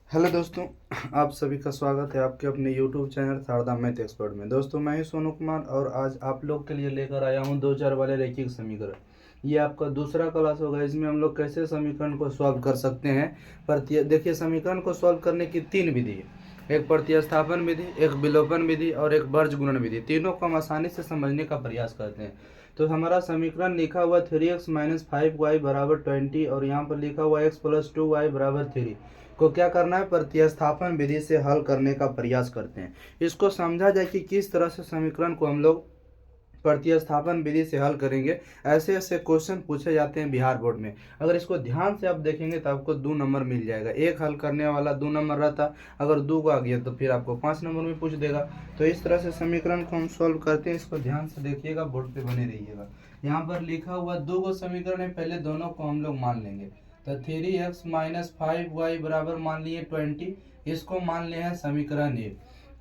Hello दोस्तों, आप सभी का स्वागत है आपके अपने YouTube channel Sharda math expert में। दोस्तों, मैं ही सोनू कुमार और आज आप लोग के लिए लेकर आया हूं 2 4 वाले रैखिक समीकरण। ये आपका दूसरा क्लास होगा। इसमें हम लोग कैसे समीकरण को सॉल्व कर सकते हैं। देखिए, समीकरण को सॉल्व करने की 3 विधि है। एक प्रतिस्थापन विधि, एक विलोपन विधि और एक वर्ज गुणन विधि। तीनों को हम आसानी से समझने का प्रयास करते हैं। तो हमारा समीकरण लिखा हुआ 3x - 5y = 20 और यहाँ पर लिखा हुआ x + 2y = 3 को क्या करना है, प्रतिस्थापन विधि से हल करने का प्रयास करते हैं। इसको समझा जाए कि किस तरह से समीकरण को हम लोग प्रतिस्थापन विधि से हल करेंगे। ऐसे ऐसे क्वेश्चन पूछे जाते हैं बिहार बोर्ड में। अगर इसको ध्यान से आप देखेंगे तो आपको 2 नंबर मिल जाएगा। एक हल करने वाला 2 नंबर रहता, अगर 2 को आ गया तो फिर आपको 5 नंबर में पूछ देगा। तो इस तरह से समीकरण को हम सॉल्व करते हैं। इसको ध्यान से देखिएगा, बोर्ड पे बने रहिएगा। यहाँ पर लिखा हुआ 2 को समीकरण है, पहले दोनों को हम लोग मान लेंगे। तो 3x - 5y बराबर मान लिए 20, इसको मान लिए हैं समीकरण 1।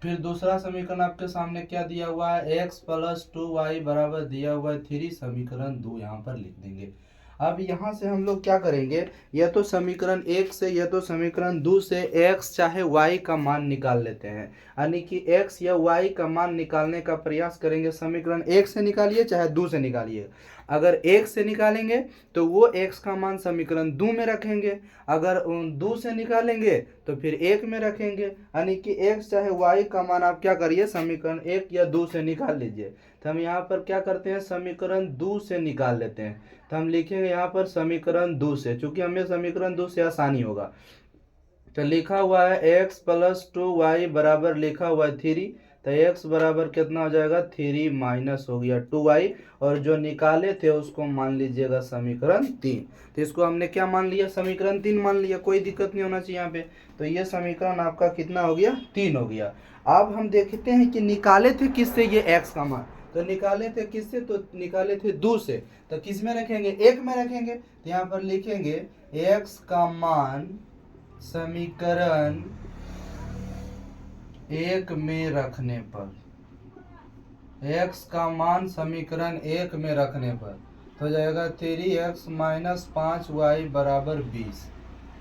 फिर दूसरा समीकरण आपके सामने क्या दिया हुआ है, x + 2y बराबर दिया हुआ है 3, समीकरण 2 यहाँ पर लिख देंगे। अब यहाँ से हम लोग क्या करेंगे, या तो समीकरण 1 से या तो समीकरण 2 से x चाहे y का मान निकाल लेते हैं। यानी कि x या y का मान निकालने का प्रयास करेंगे। समीकरण 1 से निकालिए चाहे 2 से निकालिए। अगर 1 से निकालेंगे तो वो x का मान समीकरण 2 में रखेंगे। अगर 2 से निकालेंगे तो फिर 1 में रखेंगे। यानी कि x चाहे y का मान आप क्या करिए, समीकरण 1 या 2 से निकाल लीजिए। तो हम यहाँ पर क्या करते हैं, समीकरण 2 से निकाल लेते हैं। तो हम लिखेंगे यहाँ पर समीकरण 2 से, चूंकि हमें समीकरण 2 से आसानी होगा। तो लिखा हुआ है x + 2y बराबर लिखा हुआ है 3। तो x बराबर कितना हो जाएगा, 3 माइनस हो गया 2y, और जो निकाले थे उसको मान लीजिएगा समीकरण 3। तो इसको हमने क्या मान लिया, समीकरण 3 मान लिया। कोई दिक्कत नहीं होना चाहिए यहाँ पे। तो ये समीकरण आपका कितना हो गया, 3 हो गया। अब हम देखते हैं कि निकाले थे किससे ये x का मान। तो निकाले थे किससे, तो निकाले थे 2 से। तो किस में रखेंगे, 1 में रखेंगे। तो यहाँ पर लिखेंगे x का मान समीकरण 1 में रखने पर, x का मान समीकरण 1 में रखने पर हो जाएगा 3x - 5y बराबर 20।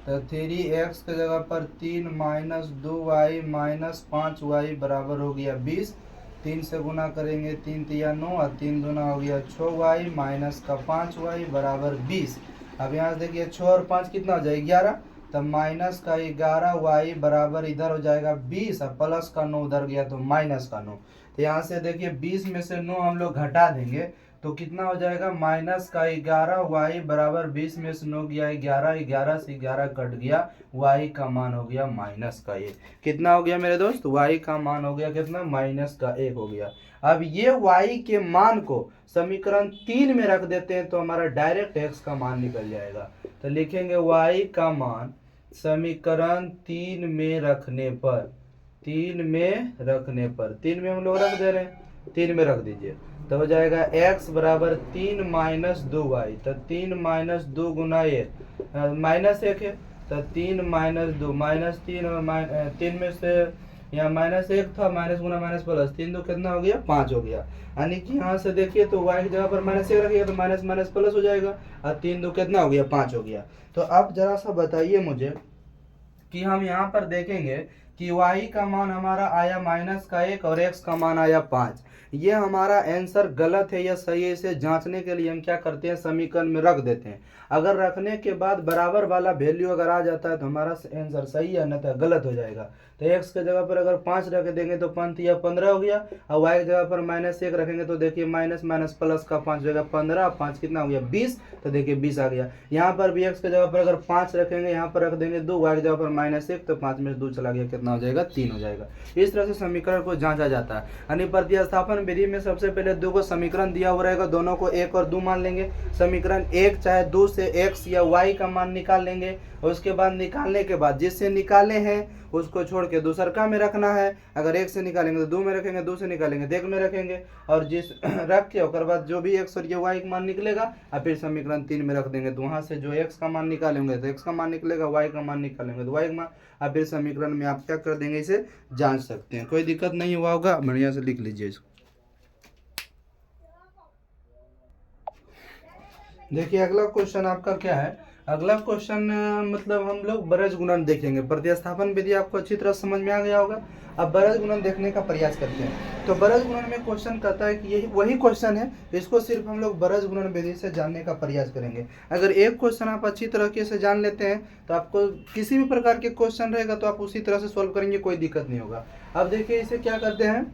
तो 3x के जगह पर 3 - 2y - 5y बराबर हो गया 20। 3 से गुना करेंगे, 3 तिया 9 और 3 दूना हो गया 6y माइनस का 5y बराबर 20। अब यहाँ से देखिए 6 और 5 कितना हो जाएगा, 11। तब माइनस का 11y बराबर इधर हो जाएगा 20 और प्लस का 9 उधर गया तो माइनस का 9। तो यहाँ से देखिए 20 में से 9 हम लोग घटा देंगे तो कितना हो जाएगा, माइनस का 11y बराबर 20 में से 9 गया 11, 11 से 11 कट गया, y का मान हो गया माइनस का 1। कितना हो गया मेरे दोस्त, y का मान हो गया कितना, माइनस का 1 हो गया। अब ये y के मान को समीकरण 3 में रख देते हैं तो हमारा डायरेक्ट x का मान निकल जाएगा। तो लिखेंगे y का मान समीकरण 3 में रखने पर, 3 में हम लोग रख दे रहे हैं, 3 में रख दीजिए। तो हो जाएगा x बराबर 3 - 2y। तो 3 - 2 गुना 1 -1 है। तो 3 - 2 -3 और 3 में से यहाँ -1 था, माइनस गुना माइनस प्लस, 3 2 कितना हो गया, 5 हो गया। यानी कि यहाँ से देखिए तो y की जगह पर -1 रखिएगा तो माइनस माइनस प्लस हो जाएगा और 3 2 कितना हो गया, 5 हो गया। तो अब जरा सा बताइए मुझे कि हम यहाँ पर देखेंगे कि y का मान हमारा आया -1 और x का मान आया 5। ये हमारा आंसर गलत है या सही है, इसे जांचने के लिए हम क्या करते हैं, समीकरण में रख देते हैं। अगर रखने के बाद बराबर वाला वैल्यू अगर आ जाता है तो हमारा आंसर सही है, अन्यथा गलत हो जाएगा। तो x के जगह पर अगर 5 रख देंगे तो 5 या 15 हो गया, और y की जगह पर -1 रखेंगे तो देखिए माइनस माइनस प्लस का 5 जगह 15, 5 कितना हो गया, 20। तो देखिए 20 आ गया। यहाँ पर भी x के जगह पर अगर 5 रखेंगे, यहाँ पर रख देंगे 2, y की जगह पर -1 तो 5 में से 2 चला गया, कितना हो जाएगा, 3 हो जाएगा। इस तरह से समीकरण को जांचा जाता है। यानी प्रतिस्थापन विधि में सबसे पहले 2 को समीकरण दिया हुआ रहेगा, दोनों को 1 और 2 मान लेंगे। समीकरण 1 चाहे 2 से x या y का मान निकाल लेंगे, और उसके बाद निकालने के बाद जिससे निकाले हैं उसको छोड़ के दूसरका में रखना है। अगर 1 से निकालेंगे तो 2 में रखेंगे, 2 से निकालेंगे तो 1 में रखेंगे, और जिस रख के उसके बाद जो भी x और ये y का मान निकलेगा और फिर समीकरण 3 में रख देंगे। तो वहाँ से जो x का मान निकालेंगे तो x का मान निकलेगा, y का मान निकालेंगे तो y का मान, और फिर समीकरण में आप क्या कर देंगे, इसे जांच सकते हैं। कोई दिक्कत नहीं हुआ होगा, बढ़िया से लिख लीजिए इसको। देखिए अगला क्वेश्चन आपका क्या है, अगला क्वेश्चन मतलब हम लोग बरज गुणन देखेंगे। प्रतिस्थापन विधि आपको अच्छी तरह समझ में आ गया होगा। अब बरज गुणन देखने का प्रयास करते हैं। तो बरज गुणन में क्वेश्चन कहता है कि यही वही क्वेश्चन है, इसको सिर्फ हम लोग बरज गुणन विधि से जानने का प्रयास करेंगे। अगर एक क्वेश्चन आप अच्छी तरीके से जान लेते हैं तो आपको किसी भी प्रकार के क्वेश्चन रहेगा तो आप उसी तरह से सॉल्व करेंगे, कोई दिक्कत नहीं होगा। अब देखिए इसे क्या करते हैं,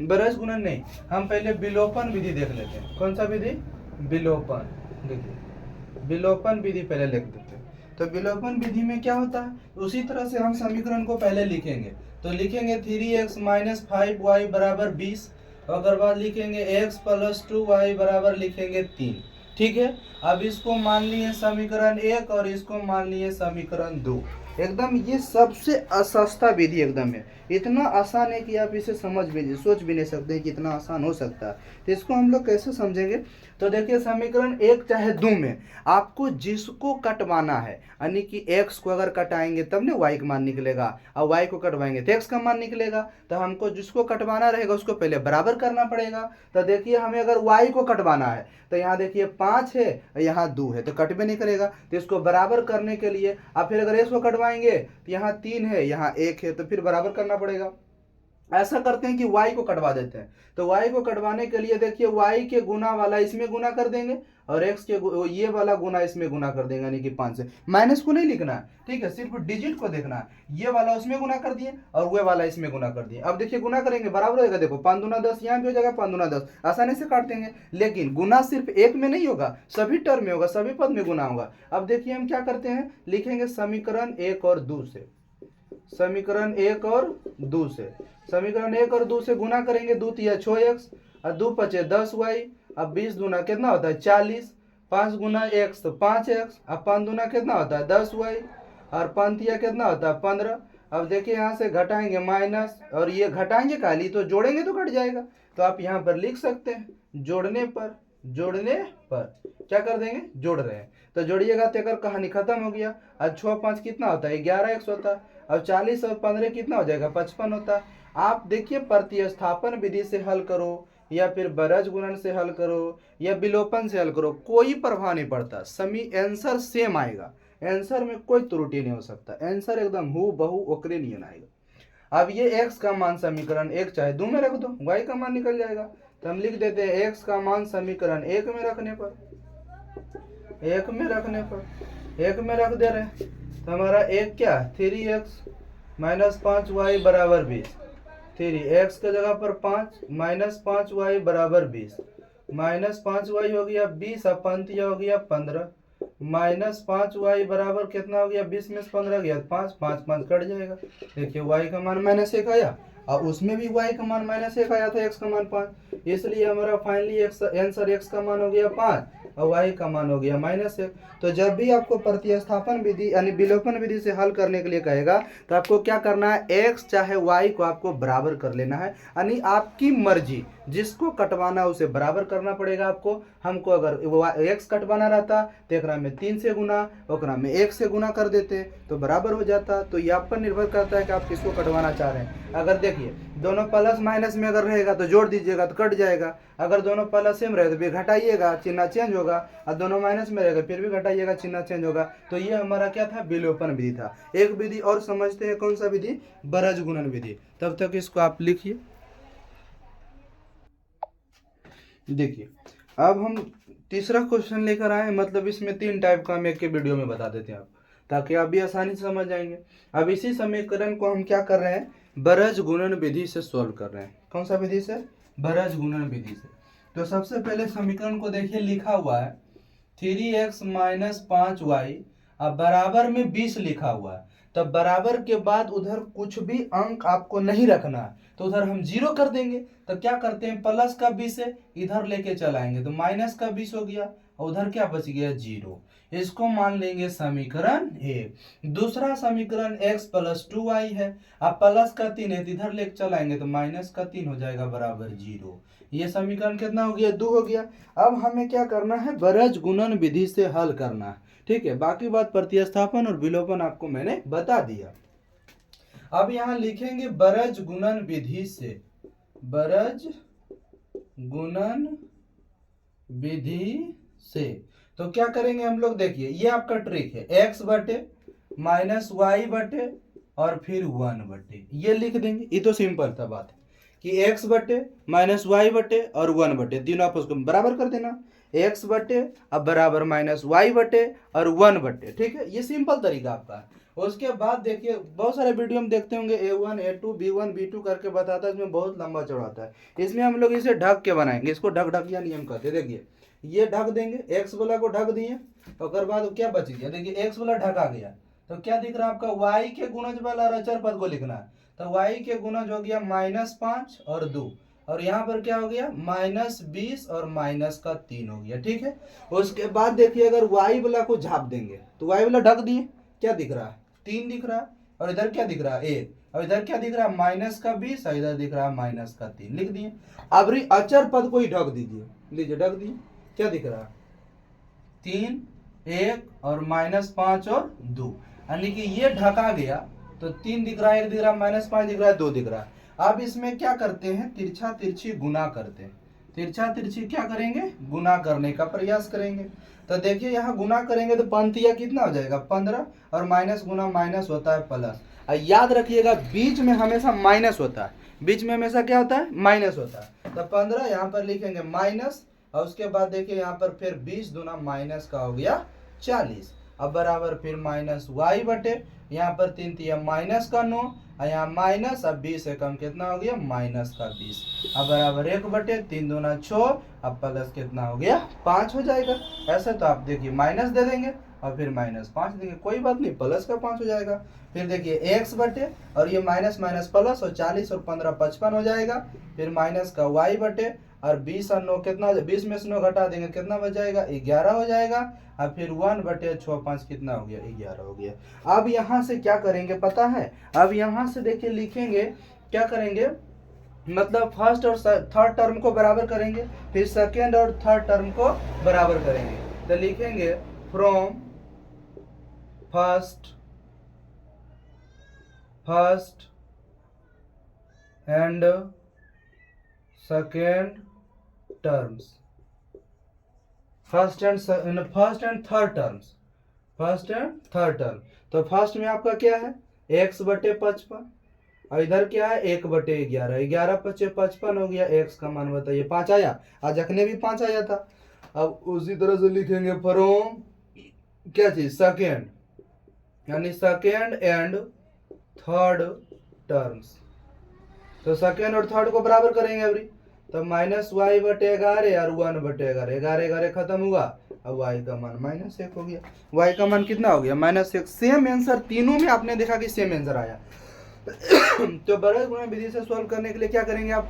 बरज गुणन नहीं, हम पहले विलोपन विधि देख लेते हैं। कौन सा विधि? विलोपन। देखिए विलोपन विधि पहले लिख देते हैं। तो विलोपन विधि में क्या होता है, उसी तरह से हम समीकरण को पहले लिखेंगे। तो लिखेंगे 3x - 5y बराबर 20, और बाद लिखेंगे x + 2y बराबर लिखेंगे 3। ठीक है। अब इसको मान लिए समीकरण 1 और इसको मान लिए समीकरण 2। एकदम ये सबसे असस्ता विधि एकदम है, इतना आसान है कि आप इसे समझ भी सोच भी नहीं सकते कि इतना आसान हो सकता है। तो इसको हम लोग कैसे समझेंगे, तो देखिए समीकरण 1 चाहे 2 में आपको जिसको कटवाना है, यानी कि x को अगर कटाएंगे तब ना y का मान निकलेगा, और y को कटवाएंगे तो x का मान निकलेगा। तो हमको जिसको कटवाना रहेगा उसको पहले बराबर करना पड़ेगा। तो देखिए हमें अगर y को कटवाना है तो यहाँ देखिए 5 है और यहाँ 2 है, तो कटवे नहीं करेगा। तो इसको बराबर करने के लिए आप फिर अगर x को कटवाएंगे तो यहाँ 3 है यहाँ 1 है, तो फिर बराबर करना पड़ेगा। ऐसा करते हैं कि y को कटवा देते हैं। तो y को कटवाने के लिए देखिए y के गुना वाला इसमें गुना कर देंगे और x के ये वाला गुना इसमें गुना कर देंगे, यानी कि 5 से। माइनस को नहीं लिखना है, ठीक है, सिर्फ डिजिट को देखना है। ये वाला उसमें गुना कर दिए और वो वाला इसमें गुना कर दिए। अब देखिए गुना करेंगे बराबर होगा, देखो 5 दूना 10, यहाँ भी हो जाएगा 5 दूना 10, आसानी से काट देंगे। लेकिन गुना सिर्फ एक में नहीं होगा, सभी टर्म में होगा, सभी पद में गुना होगा। अब देखिए हम क्या करते हैं, लिखेंगे समीकरण 1 और 2 से, समीकरण 1 और 2 से, समीकरण 1 और 2 से गुना करेंगे। 2 तिया 6x और 2 पचे 10y। अब 20 दूना कितना होता है 40, 5 गुना x तो 5x, अब 5 दूना कितना होता है 10y, और 5 तिया कितना होता है 15। अब देखिए यहाँ से घटाएंगे माइनस, और ये घटाएंगे काली तो जोड़ेंगे तो घट जाएगा। तो आप यहाँ पर लिख सकते हैं जोड़ने पर, जोड़ने पर क्या कर देंगे, जोड़ रहे हैं तो जोड़िएगा तो अगर कहानी खत्म हो गया। और 6 5 कितना होता है 11x होता है। अब 40 और 15 कितना हो जाएगा 55 होता है। आप देखिए प्रतिस्थापन विधि से हल करो या फिर बरज गुणन से हल करो या विलोपन से हल करो, कोई प्रभाव नहीं पड़ता, आंसर सेम आएगा। आंसर में कोई त्रुटि नहीं हो सकता, आंसर एकदम हु बहु ओकरे नहीं आएगा। अब ये x का मान समीकरण 1 चाहे 2 में रख दो, y का मान निकल जाएगा। तो हम लिख देते हैं x का मान समीकरण 1 में रखने पर, 1 में रखने पर 1 में रख दे रहे हैं। तो हमारा 1 क्या 3x - 5y बराबर 20। 3x के जगह पर 5 - 5y बराबर 20, -5y हो गया 20, अब 5 हो गया 15, -5y बराबर कितना हो गया 20 में से 15 गया 5, 5 5 कट जाएगा। देखिए y का मान -1 आया और उसमें भी y का मान -1 आया था, x का मान 5, इसलिए हमारा फाइनली आंसर x का मान हो गया 5 और y का मान हो गया -1। तो जब भी आपको प्रतिस्थापन विधि यानी विलोपन विधि से हल करने के लिए कहेगा तो आपको क्या करना है, x चाहे y को आपको बराबर कर लेना है, यानी आपकी मर्जी, जिसको कटवाना है उसे बराबर करना पड़ेगा आपको। हमको अगर x कटवाना रहता तो एक में 3 से गुना, ओकरा में 1 से गुना कर देते तो बराबर हो जाता। तो ये आप पर निर्भर करता है कि आप किसको कटवाना चाह रहे हैं। अगर देखिए दोनों प्लस माइनस में अगर रहेगा तो जोड़ दीजिएगा तो कट जाएगा, अगर दोनों प्लस सेम रहे तो फिर घटाइएगा चिन्ह चेंज होगा, और दोनों माइनस में रहेगा फिर भी घटाइएगा चिन्ह चेंज होगा। तो ये हमारा क्या था, विलोपन विधि था। एक विधि और समझते हैं, कौन सा विधि, बरज गुणन विधि। तब तक इसको आप लिखिए। देखिए अब हम तीसरा क्वेश्चन लेकर आए, मतलब इसमें 3 टाइप का हम एक के वीडियो में बता देते हैं आप, ताकि आप भी आसानी से समझ जाएंगे। अब इसी समीकरण को हम क्या कर रहे हैं, बरज गुणन विधि से सॉल्व कर रहे हैं। कौन सा विधि से, बरज गुणन विधि से। तो सबसे पहले समीकरण को देखिए, लिखा हुआ है 3x - 5y, अब बराबर में 20 लिखा हुआ है। तब बराबर के बाद उधर कुछ भी अंक आपको नहीं रखना है, तो उधर हम 0 कर देंगे। तो क्या करते हैं, प्लस का 20 है इधर लेके चलाएंगे तो माइनस का 20 हो गया और उधर क्या बच गया 0। इसको मान लेंगे समीकरण 1। दूसरा समीकरण x + 2y है, अब प्लस का 3 है तो इधर लेके चलाएंगे तो माइनस का 3 हो जाएगा बराबर 0। ये समीकरण कितना हो गया, 2 हो गया। अब हमें क्या करना है, बरज गुणन विधि से हल करना है, ठीक है। बाकी बात प्रतिस्थापन और विलोपन आपको मैंने बता दिया। अब यहां लिखेंगे बरज गुणन विधि से, बरज गुणन विधि से। तो क्या करेंगे हम लोग, देखिए ये आपका ट्रिक है, x बटे माइनस वाई बटे और फिर 1 बटे, ये लिख देंगे। ये तो सिंपल था बात कि x बटे माइनस वाई बटे और 1 बटे, तीनों आपस को बराबर कर देना, x बटे अब बराबर माइनस वाई बटे और 1 बटे, ठीक है। ये सिंपल तरीका आपका है। उसके बाद देखिए बहुत सारे वीडियो हम देखते होंगे, a1 a2 b1 b2 करके बताता है, इसमें बहुत लंबा चौड़ाता है। इसमें हम लोग इसे ढक के बनाएंगे, इसको ढक ढकिया नियम कहते हैं। देखिए ये ढक देंगे, x वाला को ढक दिए, और बाद क्या बच गया, देखिए x वाला ढका गया, तो क्या दिख रहा है आपका, y के गुणज वाला और अचर पद को लिखना है। तो y के गुणज हो गया -5 और 2, और यहाँ पर क्या हो गया -20 और -3 हो गया, ठीक है। उसके बाद देखिए अगर y वाला को झाप देंगे तो y वाला ढक दिए, क्या दिख रहा है 3 दिख रहा है, और इधर क्या दिख रहा है 1, और इधर क्या दिख रहा है -20 और इधर दिख रहा है -3, लिख दिए। अब अचर पद को ही ढक दीजिए, लीजिए ढक दिए, क्या दिख रहा है 3 1 और -5 और 2, यानी कि ये ढका गया, तो 3 दिख रहा है, 1 दिख रहा है, -5 दिख रहा है, 2 दिख रहा है। अब इसमें क्या करते हैं, तिरछा तिरछी गुना करते हैं, तिरछा तिरछी क्या करेंगे, गुना करने का प्रयास करेंगे। तो देखिए यहाँ गुना करेंगे तो पंक्तिया कितना हो जाएगा 15, और माइनस गुना माइनस होता है प्लस। याद रखिएगा बीच में हमेशा माइनस होता है, बीच में हमेशा क्या होता है, माइनस होता है। तो 15 यहाँ पर लिखेंगे माइनस, और उसके बाद देखिए यहाँ पर फिर 20 दूना माइनस का हो गया 40, अब बराबर फिर माइनस वाई बटे, यहाँ पर 3 तिया माइनस का 9, और यहाँ माइनस, अब 20 से कम कितना हो गया -20, अब बराबर 1 बटे 3 दूना 6, अब प्लस कितना हो गया 5 हो जाएगा। ऐसे तो आप देखिए माइनस दे देंगे और फिर -5 देंगे, कोई बात नहीं, प्लस का 5 हो जाएगा। फिर देखिए x बटे, और ये माइनस माइनस प्लस, और 40 और 15 55 हो जाएगा, फिर माइनस का y बटे, और 20 और 9 कितना, 20 में से 9 घटा देंगे कितना बच जाएगा 11 हो जाएगा, और फिर 1 बटे 6 5 कितना हो गया 11 हो गया। अब यहाँ से क्या करेंगे पता है, अब यहाँ से देखिए लिखेंगे, क्या करेंगे, मतलब फर्स्ट और थर्ड टर्म को बराबर करेंगे, फिर सेकेंड और थर्ड टर्म को बराबर करेंगे। तो लिखेंगे from first and second terms, first and third terms, first and third term. तो फर्स्ट में आपका क्या है x बटे 55, और इधर क्या है 1 बटे 11, 11 पचे 55 हो गया, x का मान बताइए 5 आया, आज अखने भी 5 आया था। अब उसी तरह से लिखेंगे फ्रॉम क्या चीज, सेकेंड, यानी सेकेंड एंड थर्ड टर्म्स। तो सेकेंड और थर्ड को बराबर करेंगे अभी, तो -y बटे 11 और 1 बटे 11, 11 11 खत्म हुआ, अब y का मान -1 हो गया, y का मान कितना हो गया -1। सेम आंसर तीनों में आपने देखा कि सेम आंसर आया। तो बड़े गुणा विधि से सॉल्व करने के लिए क्या करेंगे आप,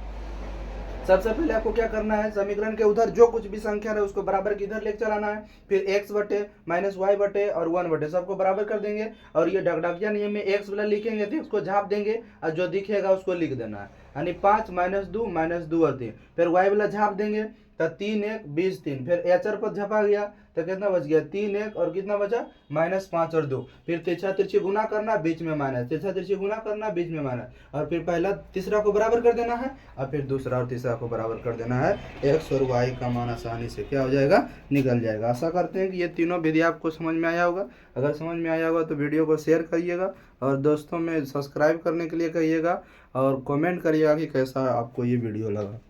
सबसे पहले आपको क्या करना है, समीकरण के उधर जो कुछ भी संख्या है उसको बराबर किधर लेकर चलाना है, फिर x बटे -y बटे और 1 बटे सबको बराबर कर देंगे, और ये ढकढकिया नियम में x वाला लिखेंगे तो इसको झाप देंगे, और जो दिखेगा उसको लिख देना है, यानी 5 -2 और 3, फिर y वाला झाप देंगे तो 3 1 20 3, फिर एचर पर झपा गया तो कितना बच गया 3 1, और कितना बचा -5 और 2, फिर तिरछा तिरछी गुना करना, बीच में माइनस, तिरछा तिरछी गुना करना, बीच में माइनस, और फिर पहला तीसरा को बराबर कर देना है, और फिर दूसरा और तीसरा को बराबर कर देना है, x और y का मान आसानी से क्या हो जाएगा, निकल जाएगा। आशा करते हैं कि ये तीनों विधि आपको समझ में आया होगा। अगर समझ में आया होगा तो वीडियो को शेयर करिएगा, और दोस्तों में सब्सक्राइब करने के लिए कहिएगा, और कमेंट करिएगा कि कैसा आपको ये वीडियो लगा।